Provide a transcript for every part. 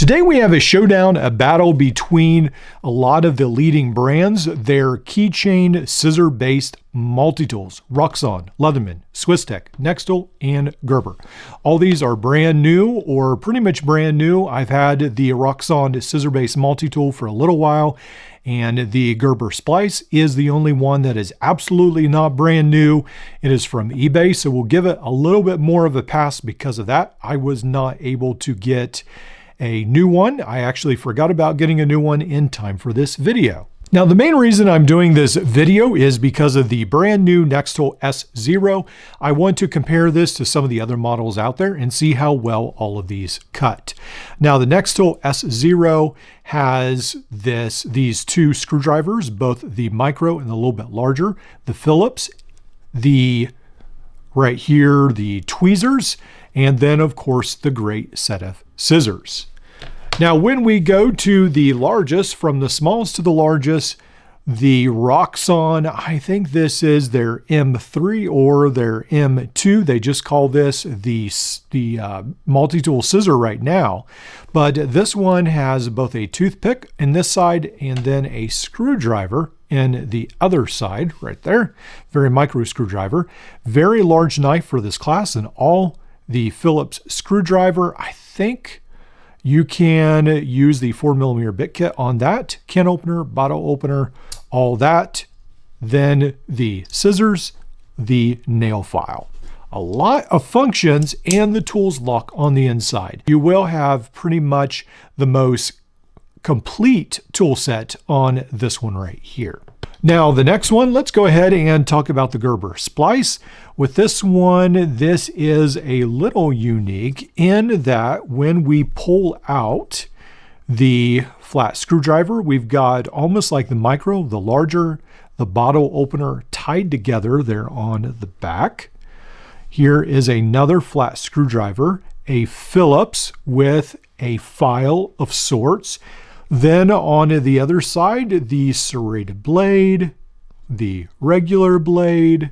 Today we have a showdown, a battle between a lot of the leading brands, their keychain scissor-based multi-tools: Roxxon, Leatherman, Swisstech, Nextool, and Gerber. All these are brand new or pretty much brand new. I've had the Roxxon scissor-based multi-tool for a little while, and the Gerber Splice is the only one that is absolutely not brand new. It is from eBay, so we'll give it a little bit more of a pass because of that. I was not able to get a new one. I actually forgot about getting a new one in time for this video. Now, the main reason I'm doing this video is because of the brand new Nextool S0. I want to compare this to some of the other models out there and see how well all of these cut. Now, the Nextool S0 has these two screwdrivers, both the micro and a little bit larger, the Phillips, right here, the tweezers, and then of course the great set of scissors. Now, when we go to the largest, from the smallest to the largest, the Roxxon, I think this is their M3 or their M2. They just call this the multi-tool scissor right now. But this one has both a toothpick in this side and then a screwdriver in the other side right there. Very micro screwdriver. Very large knife for this class, and all the Phillips screwdriver. I think you can use the 4mm bit kit on that. Can opener, bottle opener, all that. Then the scissors, the nail file. A lot of functions, and the tools lock on the inside. You will have pretty much the most complete tool set on this one right here. Now, the next one, let's go ahead and talk about the Gerber Splice. With this one, this is a little unique in that when we pull out the flat screwdriver, we've got almost like the micro, the larger, the bottle opener tied together there on the back. Here is another flat screwdriver, a Phillips with a file of sorts. Then on the other side, the serrated blade, the regular blade.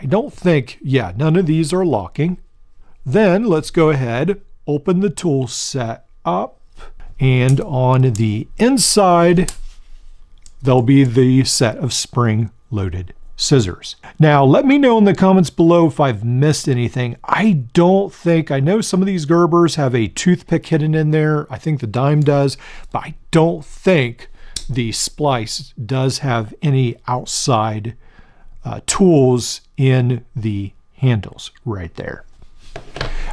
I don't think, yeah, none of these are locking. Then let's go ahead, open the tool set up, and on the inside, there'll be the set of spring-loaded scissors. Now, let me know in the comments below if I've missed anything. I know some of these Gerbers have a toothpick hidden in there. I think the dime does, but I don't think the Splice does have any outside tools in the handles right there.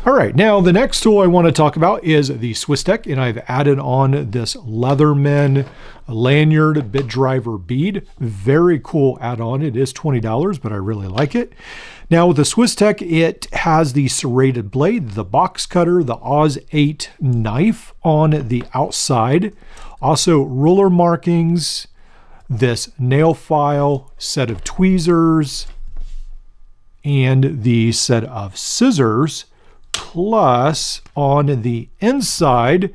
All right, now the next tool I want to talk about is the Swisstech, and I've added on this Leatherman lanyard bit driver bead. Very cool add-on. It is $20, but I really like it. Now with the Swisstech, it has the serrated blade, the box cutter, the Oz 8 knife on the outside, also ruler markings, this nail file, set of tweezers, and the set of scissors. Plus, on the inside,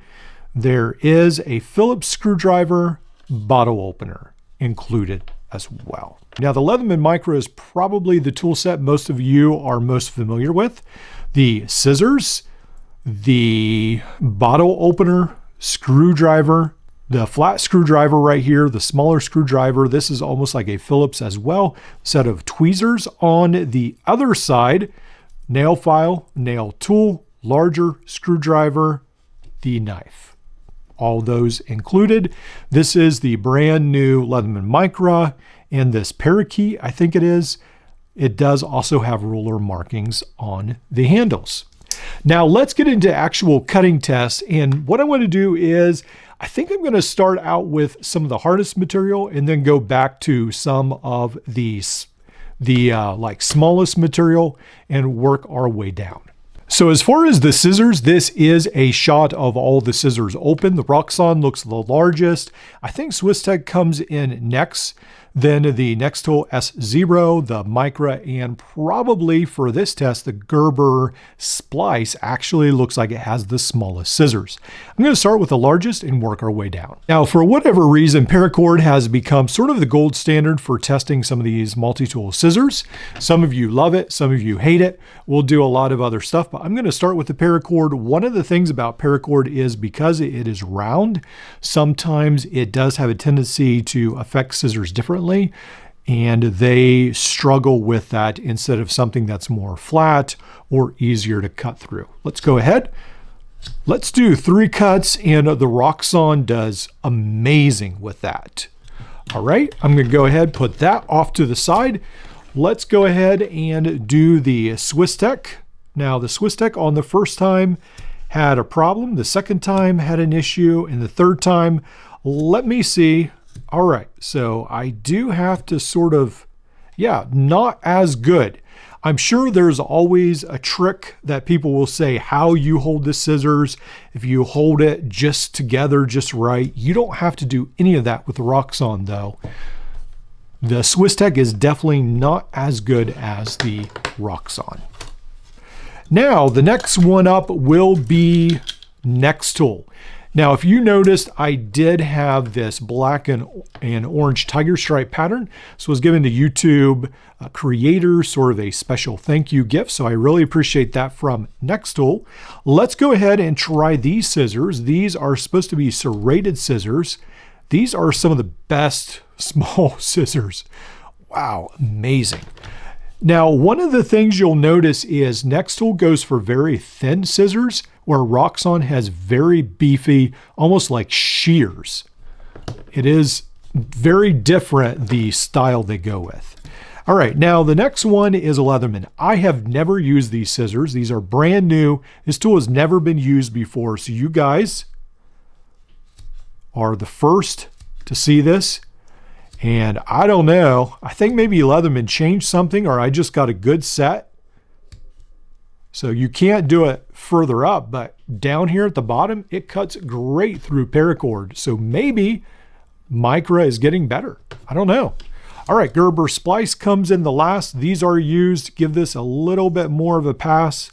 there is a Phillips screwdriver, bottle opener included as well. Now, the Leatherman Micro is probably the tool set most of you are most familiar with. The scissors, the bottle opener, screwdriver, the flat screwdriver right here, the smaller screwdriver. This is almost like a Phillips as well. Set of tweezers on the other side. Nail file, nail tool, larger screwdriver, the knife. All those included. This is the brand new Leatherman Micro, and this Paracord, I think it is. It does also have ruler markings on the handles. Now let's get into actual cutting tests, and what I want to do is I think I'm going to start out with some of the hardest material and then go back to some of these like smallest material and work our way down. So as far as the scissors, this is a shot of all the scissors open. The Roxxon looks the largest. I think Swisstech comes in next. then the Nextool S0, the Micra, and probably for this test, the Gerber Splice actually looks like it has the smallest scissors. I'm going to start with the largest and work our way down. Now, for whatever reason, Paracord has become sort of the gold standard for testing some of these multi-tool scissors. Some of you love it, some of you hate it. We'll do a lot of other stuff, but I'm going to start with the Paracord. One of the things about Paracord is because it is round, sometimes it does have a tendency to affect scissors differently, and they struggle with that instead of something that's more flat or easier to cut through. Let's go ahead. Let's do 3 cuts, and the Roxxon does amazing with that. All right, I'm going to go ahead, put that off to the side. Let's go ahead and do the SwissTech. Now, the SwissTech on the first time had a problem, the second time had an issue, and the third time, let me see. All right, so I do have to sort of, yeah, not as good. I'm sure there's always a trick that people will say how you hold the scissors. If you hold it just together, just right, you don't have to do any of that with the Roxxon though. The SwissTech is definitely not as good as the Roxxon. Now, the next one up will be Nextool. Now, if you noticed, I did have this black and orange tiger stripe pattern. So I was giving the YouTube creators sort of a special thank you gift. So I really appreciate that from Nextool. Let's go ahead and try these scissors. These are supposed to be serrated scissors. These are some of the best small scissors. Wow, amazing. Now, one of the things you'll notice is Nextool goes for very thin scissors, where Roxxon has very beefy, almost like shears. It is very different, the style they go with. All right, now the next one is a Leatherman. I have never used these scissors. These are brand new. This tool has never been used before, so you guys are the first to see this. And I don't know, I think maybe Leatherman changed something, or I just got a good set. So you can't do it further up, but down here at the bottom, it cuts great through Paracord. So maybe Micra is getting better. I don't know. All right, Gerber Splice comes in the last. These are used. Give this a little bit more of a pass.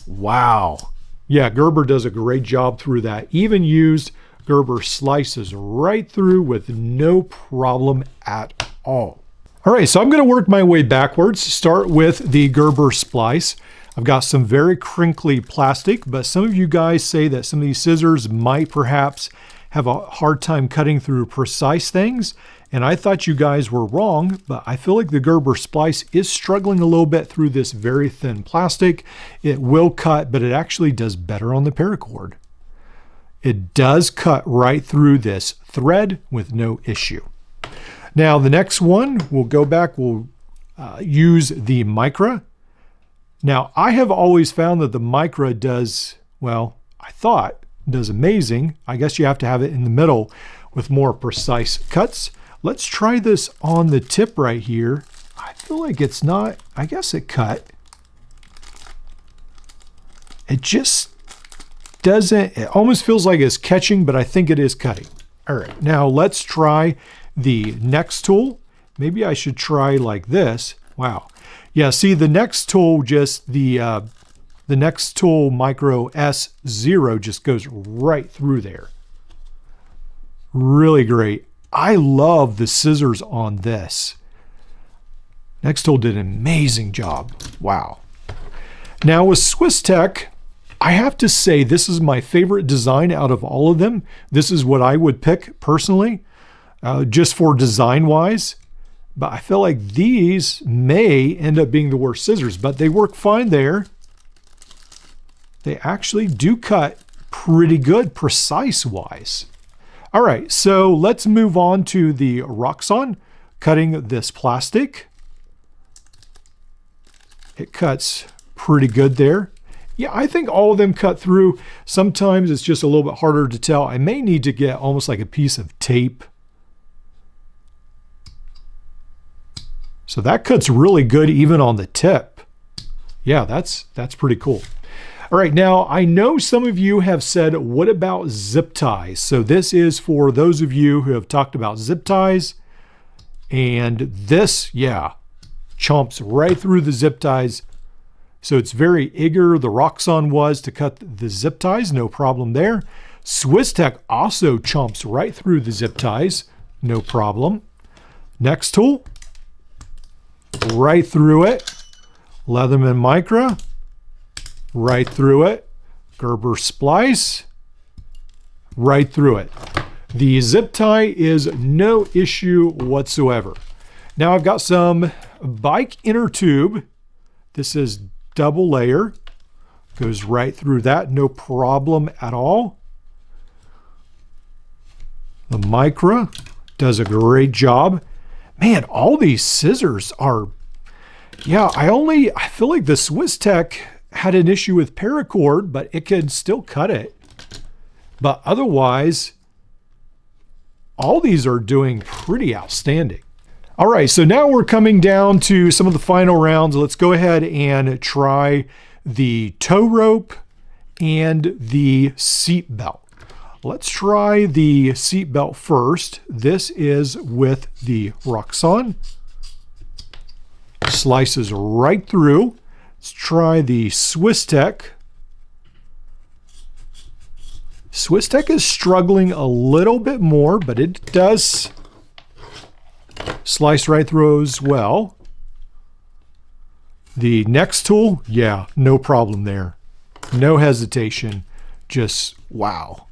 Wow. Yeah, Gerber does a great job through that. Even used, Gerber slices right through with no problem at all. All right, so I'm going to work my way backwards. Start with the Gerber Splice. I've got some very crinkly plastic, but some of you guys say that some of these scissors might perhaps have a hard time cutting through precise things. And I thought you guys were wrong, but I feel like the Gerber Splice is struggling a little bit through this very thin plastic. It will cut, but it actually does better on the Paracord. It does cut right through this thread with no issue. Now the next one, we'll go back, we'll use the Micra. Now I have always found that the Micra does, well, I thought does amazing. I guess you have to have it in the middle with more precise cuts. Let's try this on the tip right here. I feel like it's not, I guess it cut. It just doesn't, it almost feels like it's catching, but I think it is cutting. All right, now let's try the Nextool. Maybe I should try like this. Wow. Yeah, see the Nextool, just the Nextool Micro S0 just goes right through there. Really great. I love the scissors on this. Nextool did an amazing job. Wow. Now with SwissTech, I have to say this is my favorite design out of all of them. This is what I would pick personally, just for design wise. But I feel like these may end up being the worst scissors, but they work fine there. They actually do cut pretty good, precise wise. All right, so let's move on to the Roxxon, cutting this plastic. It cuts pretty good there. Yeah, I think all of them cut through. Sometimes it's just a little bit harder to tell. I may need to get almost like a piece of tape. So that cuts really good even on the tip. Yeah, that's pretty cool. All right, now I know some of you have said, what about zip ties? So this is for those of you who have talked about zip ties. And this, yeah, chomps right through the zip ties. So it's very eager, the Roxxon was, to cut the zip ties, no problem there. SwissTech also chomps right through the zip ties, no problem. Nextool, right through it. Leatherman Micra, right through it. Gerber Splice, right through it. The zip tie is no issue whatsoever. Now I've got some bike inner tube. This is double layer. Goes right through that, no problem at all. The Micra does a great job. Man, all these scissors are, yeah, I feel like the SwissTech had an issue with Paracord, but it can still cut it. But otherwise, all these are doing pretty outstanding. All right, so now we're coming down to some of the final rounds. Let's go ahead and try the tow rope and the seat belt. Let's try the seat belt first. This is with the Roxxon. Slices right through. Let's try the SwissTech. SwissTech is struggling a little bit more, but it does slice right through as well. The Nextool, yeah, no problem there. No hesitation. Just wow.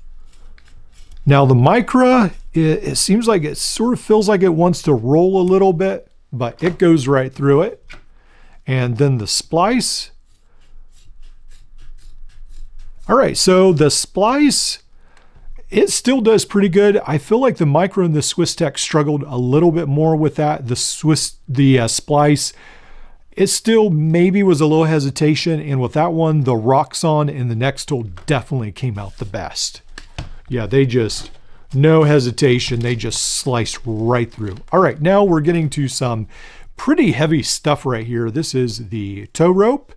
Now the Micra, it seems like it sort of feels like it wants to roll a little bit, but it goes right through it. And then the Splice. All right, so the Splice, it still does pretty good. I feel like the Micra and the SwissTech struggled a little bit more with that. The Splice, it still maybe was a little hesitation. And with that one, the Roxxon and the Nextool definitely came out the best. Yeah, they just, no hesitation. They just sliced right through. All right, now we're getting to some pretty heavy stuff right here. This is the tow rope,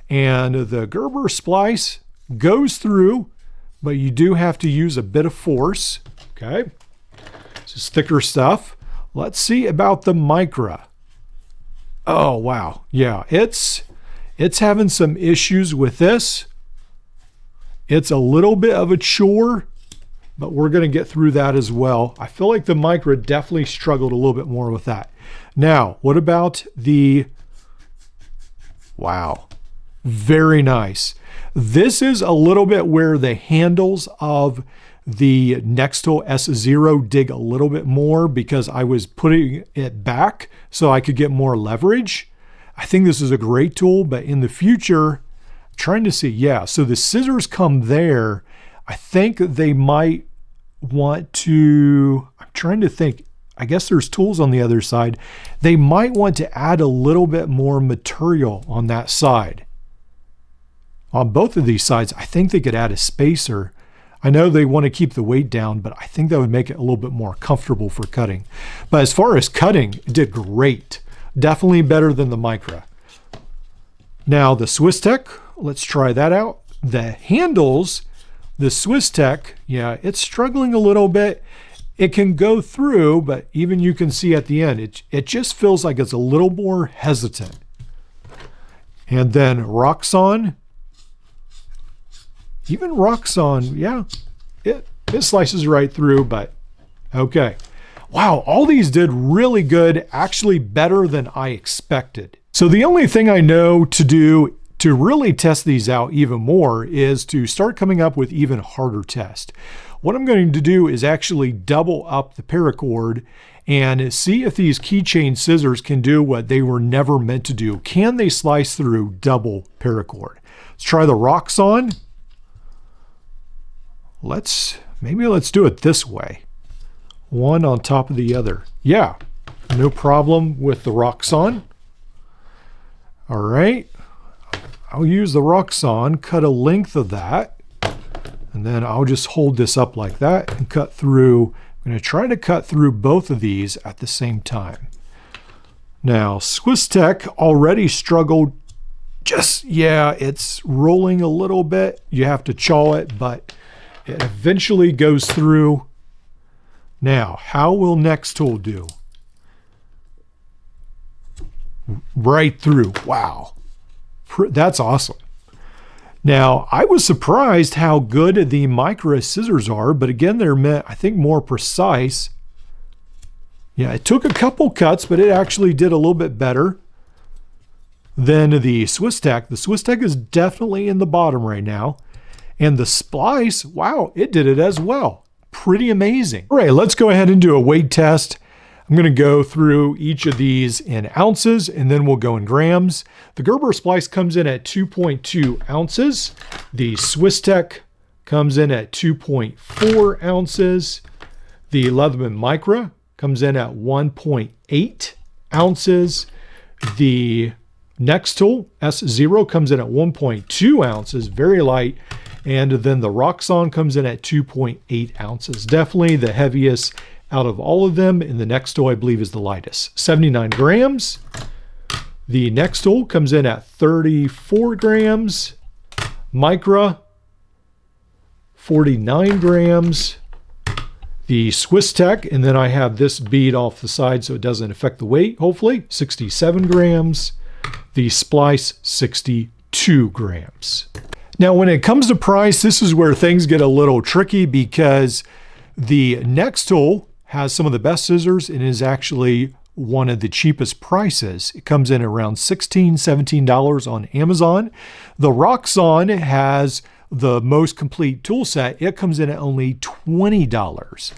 and the Gerber Splice goes through, but you do have to use a bit of force. Okay, this is thicker stuff. Let's see about the Micra. Oh wow, yeah, it's having some issues with this. It's a little bit of a chore, but we're going to get through that as well. I feel like the Micra definitely struggled a little bit more with that. Now, what about the, wow, very nice. This is a little bit where the handles of the Nextool S0 dig a little bit more because I was putting it back so I could get more leverage. I think this is a great tool, but in the future, I'm trying to see, yeah, so the scissors come there. I think they might want to, I'm trying to think, I guess there's tools on the other side. They might want to add a little bit more material on that side. On both of these sides, I think they could add a spacer. I know they want to keep the weight down, but I think that would make it a little bit more comfortable for cutting. But as far as cutting, it did great. Definitely better than the Micra. Now the SwissTech, let's try that out. The handles, the SwissTech, yeah, it's struggling a little bit. It can go through, but even you can see at the end, it just feels like it's a little more hesitant. And then Roxxon, even Roxxon, yeah, it slices right through, but okay. Wow, all these did really good, actually better than I expected. So the only thing I know to do to really test these out even more is to start coming up with even harder tests. What I'm going to do is actually double up the Paracord and see if these keychain scissors can do what they were never meant to do. Can they slice through double Paracord? Let's try the Roxxon. Maybe let's do it this way. One on top of the other. Yeah, no problem with the Roxxon. All right, I'll use the Roxxon, cut a length of that, and then I'll just hold this up like that and cut through. I'm going to try to cut through both of these at the same time. Now, SwissTech already struggled. Yeah, it's rolling a little bit. You have to chaw it, but it eventually goes through. Now, how will Nextool do? right through. Wow. That's awesome. Now, I was surprised how good the Micra scissors are, but again, they're meant, I think, more precise. Yeah, it took a couple cuts, but it actually did a little bit better than the Swiss Tack. The Swiss Tack is definitely in the bottom right now. And the Splice, wow, it did it as well. Pretty amazing. All right, let's go ahead and do a weight test. I'm going to go through each of these in ounces, and then we'll go in grams. The Gerber Splice comes in at 2.2 ounces. The Swiss Tack comes in at 2.4 ounces. The Leatherman Micra comes in at 1.8 ounces. The Nextool S0 comes in at 1.2 ounces, very light. And then the Roxxon comes in at 2.8 ounces. Definitely the heaviest out of all of them. And the Nextool, I believe, is the lightest. 79 grams. The Nextool comes in at 34 grams. Micra, 49 grams. The Swiss Tack, and then I have this bead off the side so it doesn't affect the weight, hopefully, 67 grams. The Splice, 62 grams. Now, when it comes to price, this is where things get a little tricky because the Nextool has some of the best scissors and is actually one of the cheapest prices. It comes in around $16, $17 on Amazon. The Roxxon has the most complete tool set. It comes in at only $20.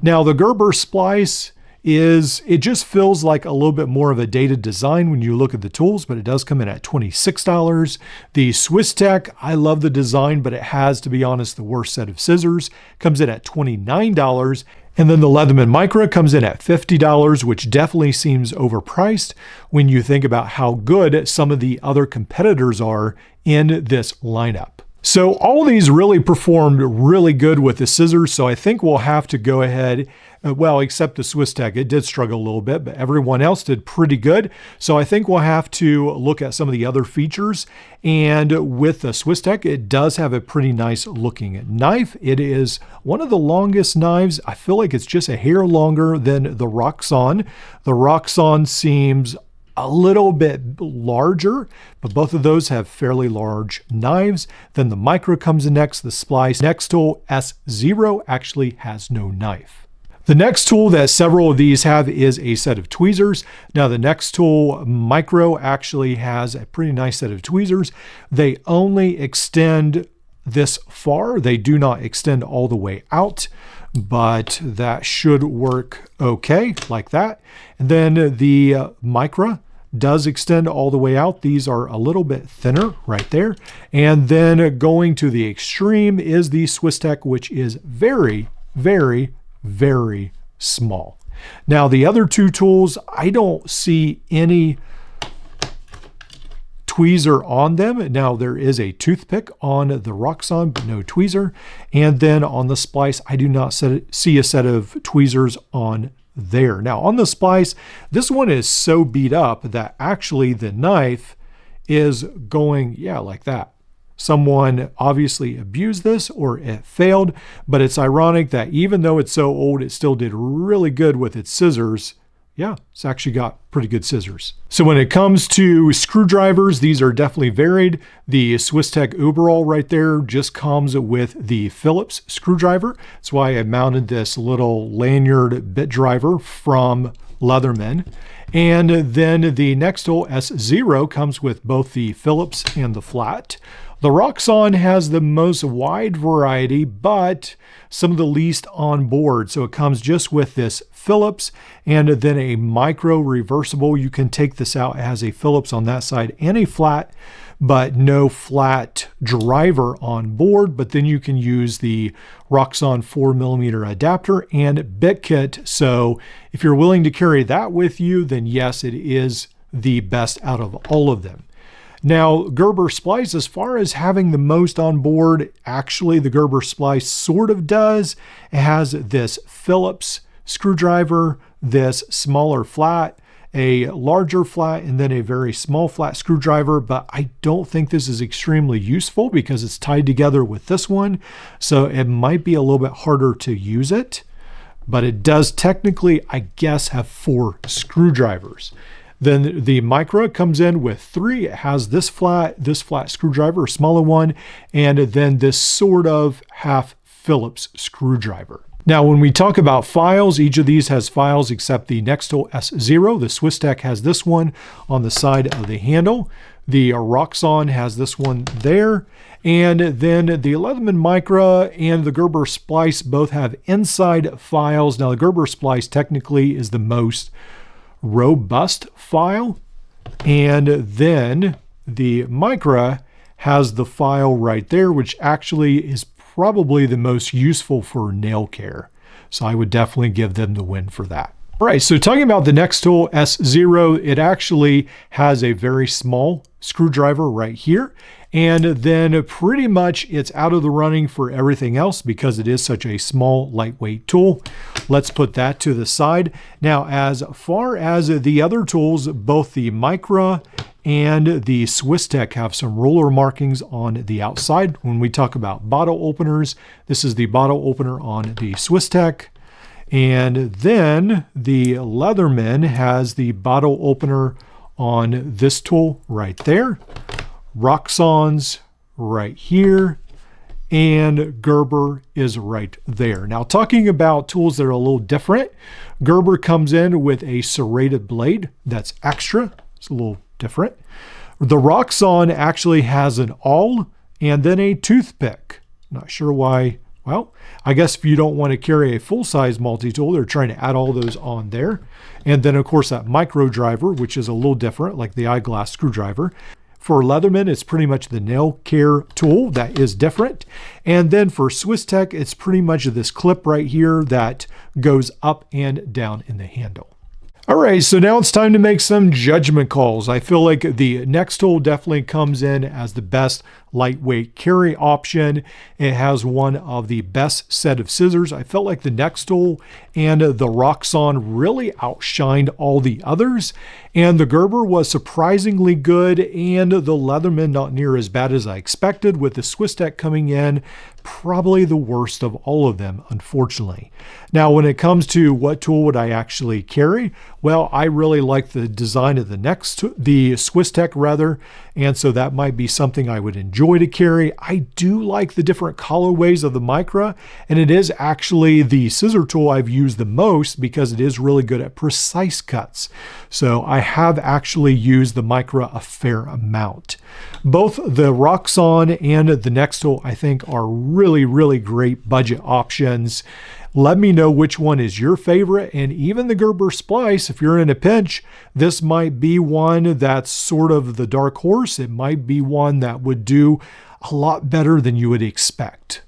Now, the Gerber Splice it just feels like a little bit more of a dated design when you look at the tools, but it does come in at $26. The Swiss Tack, I love the design, but it has, to be honest, the worst set of scissors. Comes in at $29. And then the Leatherman Micra comes in at $50, which definitely seems overpriced when you think about how good some of the other competitors are in this lineup. So all these really performed really good with the scissors, so I think we'll have to go ahead, well, except the Swiss Tack, it did struggle a little bit, but everyone else did pretty good. So I think we'll have to look at some of the other features. And with the Swiss Tack, it does have a pretty nice looking knife. It is one of the longest knives. I feel like it's just a hair longer than the Roxxon. The Roxxon seems a little bit larger, but both of those have fairly large knives. Then the Micra comes in next, the Splice. Nextool S0 actually has no knife. The next tool that several of these have is a set of tweezers. Now the Nextool Micro actually has a pretty nice set of tweezers. They only extend this far. They do not extend all the way out, but that should work okay like that. And then the Micra does extend all the way out. These are a little bit thinner right there. And then going to the extreme is the Swiss Tack, which is very, very, very small. Now the other two tools, I don't see any tweezer on them. Now there is a toothpick on the Roxxon, but no tweezer. And then on the Splice, I do not see a set of tweezers on there. Now on the Splice, this one is so beat up that actually the knife is going, yeah, like that. Someone obviously abused this or it failed, but it's ironic that even though it's so old, it still did really good with its scissors. Yeah, it's actually got pretty good scissors. So when it comes to screwdrivers, these are definitely varied. The Swiss Tack Uberall right there just comes with the Phillips screwdriver. That's why I mounted this little lanyard bit driver from Leatherman. And then the Nextool S0 comes with both the Phillips and the flat. The Roxxon has the most wide variety, but some of the least on board. So it comes just with this Phillips and then a micro reversible. You can take this out. It has a Phillips on that side and a flat, but no flat driver on board. But then you can use the Roxxon 4mm adapter and bit kit. So if you're willing to carry that with you, then yes, it is the best out of all of them. Now, Gerber Splice, as far as having the most on board, actually the Gerber Splice sort of does. It has this Phillips screwdriver, this smaller flat, a larger flat, and then a very small flat screwdriver, but I don't think this is extremely useful because it's tied together with this one, so it might be a little bit harder to use it, but it does technically, I guess, have 4 screwdrivers. Then the Micra comes in with 3. It has this flat screwdriver, a smaller one, and then this sort of half Phillips screwdriver. Now, when we talk about files, each of these has files except the Nextool S0. The SwissTech has this one on the side of the handle. The Roxxon has this one there. And then the Leatherman Micra and the Gerber Splice both have inside files. Now, the Gerber Splice technically is the most robust file. And then the Micra has the file right there, which actually is probably the most useful for nail care. So I would definitely give them the win for that. All right, so talking about the Nextool S0, it actually has a very small screwdriver right here. And then pretty much it's out of the running for everything else because it is such a small, lightweight tool. Let's put that to the side. Now, as far as the other tools, both the Micra and the SwissTech have some ruler markings on the outside. When we talk about bottle openers, this is the bottle opener on the SwissTech. And then the Leatherman has the bottle opener on this tool right there. Roxxon's right here. And Gerber is right there. Now, talking about tools that are a little different, Gerber comes in with a serrated blade that's extra. It's a little different. The Roxxon actually has an awl and then a toothpick. Not sure why. Well, I guess if you don't want to carry a full-size multi-tool, they're trying to add all those on there. And then, of course, that micro driver, which is a little different, like the eyeglass screwdriver. For Leatherman, it's pretty much the nail care tool that is different. And then for SwissTech, it's pretty much this clip right here that goes up and down in the handle. All right, so now it's time to make some judgment calls. I feel like the Nextool definitely comes in as the best lightweight carry option. It has one of the best set of scissors. I felt like the Nextool and the Roxxon really outshined all the others. And the Gerber was surprisingly good, and the Leatherman not near as bad as I expected, with the SwissTech coming in probably the worst of all of them, unfortunately. Now, when it comes to what tool would I actually carry, well, I really like the design of the SwissTech rather, and so that might be something I would enjoy to carry. I do like the different colorways of the Micra, and it is actually the scissor tool I've used the most because it is really good at precise cuts. So I have actually used the Micra a fair amount. Both the Roxxon and the Nextool, I think, are really, really great budget options. Let me know which one is your favorite, and even the Gerber Splice, if you're in a pinch, this might be one that's sort of the dark horse. It might be one that would do a lot better than you would expect.